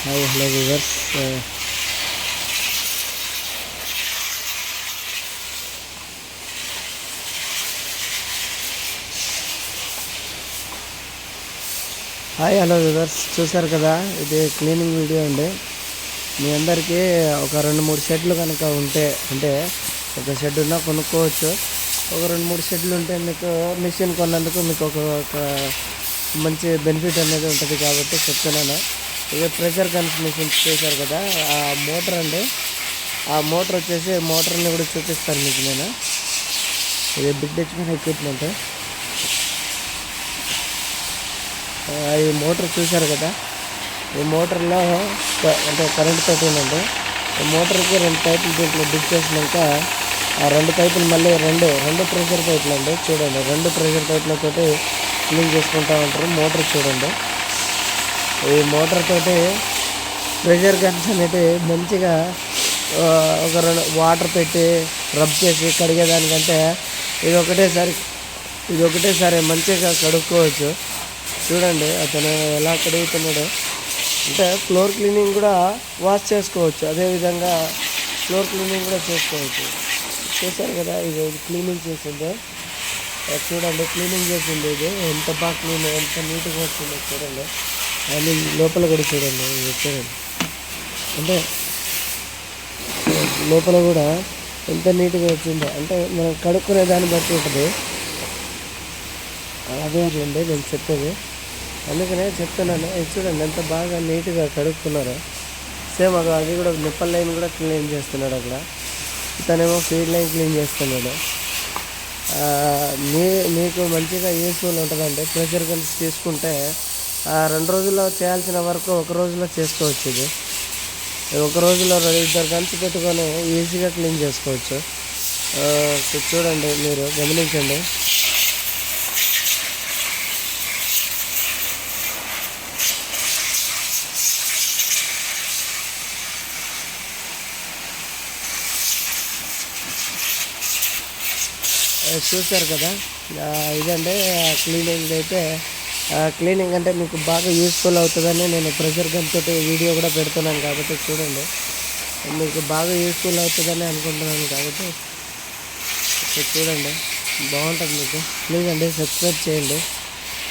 Hi hello viewers. చూసారు కదా, ఇది క్లీనింగ్ వీడియో అండి. మీ అందరికీ ఒక 2-3 షెడ్లు కనుక ఉంటే, అంటే ఒక షెడ్ ఉన్నా కొనుక్కోవచ్చు. ఒక 2-3 షెడ్లు ఉంటే మీకు మిషన్ కొన్నందుకు మీకు ఒక మంచి బెనిఫిట్ అనేది ఉంటుంది కాబట్టి చెప్తున్నాను. ఇది ప్రెషర్ గన్స్ మిషన్ చేశారు కదా, ఆ మోటార్ అండి. ఆ మోటార్ వచ్చేసి మోటార్ని కూడా చూపిస్తాను మీకు నేను. ఇది బిగ్ హెచ్పి ఎక్విప్మెంట్. ఈ మోటార్ చూశారు కదా, ఈ మోటార్లో అంటే కరెంట్ తోటి ఉందండి. ఈ మోటార్కి 2 పైపులు దీంట్లో బిగ్ చేసినాక ఆ 2 పైపులు మళ్ళీ రెండు ప్రెషర్ పైపులు అండి. చూడండి, 2 ప్రెషర్ పైపులతోటి క్లీన్ చేసుకుంటూ ఉంటారు. మోటార్ చూడండి, ఈ మోటార్ తోటి ప్రెషర్ గన్స్ అనేది మంచిగా ఒక 2 వాటర్ పెట్టి రబ్ చేసి కడిగేదానికంటే ఇది ఒకటేసారి మంచిగా కడుక్కోవచ్చు. చూడండి అతను ఎలా కడుగుతున్నాడు. అంటే ఫ్లోర్ క్లీనింగ్ కూడా వాష్ చేసుకోవచ్చు, అదేవిధంగా ఫ్లోర్ క్లీనింగ్ కూడా చేసుకోవచ్చు. చూసారు కదా, ఇది క్లీనింగ్ చేసింది. చూడండి, క్లీనింగ్ చేసింది. ఇది ఎంత బాగా ఎంత నీట్గా వచ్చిందో చూడండి. అని లోపల కూడా చూడండి, చూడండి. అంటే లోపల కూడా ఎంత నీట్గా వచ్చిందో, అంటే మనం కడుక్కునే దాన్ని బట్టి ఉంటుంది. అదే అండి నేను చెప్పేది, అందుకనే చెప్తున్నాను. చూడండి ఎంత బాగా నీట్గా కడుక్కున్నారో. సేమ్ అది కూడా నిప్పల్ లైన్ కూడా క్లీన్ చేస్తున్నాడు అక్కడ. ఇతనేమో ఫీడ్ లైన్ క్లీన్ చేస్తున్నాడు. మీకు మంచిగా యూస్ఫుల్ ఉంటుందండి. ప్రెషర్ గన్స్ తీసుకుంటే 2 రోజుల్లో చేయాల్సిన వర్క్ 1 రోజులో చేసుకోవచ్చు. ఇది 1 రోజులో 2 గన్స్ పెట్టుకొని ఈజీగా క్లీన్ చేసుకోవచ్చు. చూడండి, మీరు గమనించండి. చూశారు కదా, ఇదండి క్లీనింగ్. అయితే క్లీనింగ్ అంటే మీకు బాగా యూస్ఫుల్ అవుతుందని నేను ప్రెషర్ గన్ తోటి వీడియో కూడా పెడుతున్నాను కాబట్టి చూడండి, మీకు బాగా యూస్ఫుల్ అవుతుందని అనుకుంటున్నాను కాబట్టి చూడండి, బాగుంటుంది మీకు. ప్లీజ్ అండి సబ్స్క్రైబ్ చేయండి.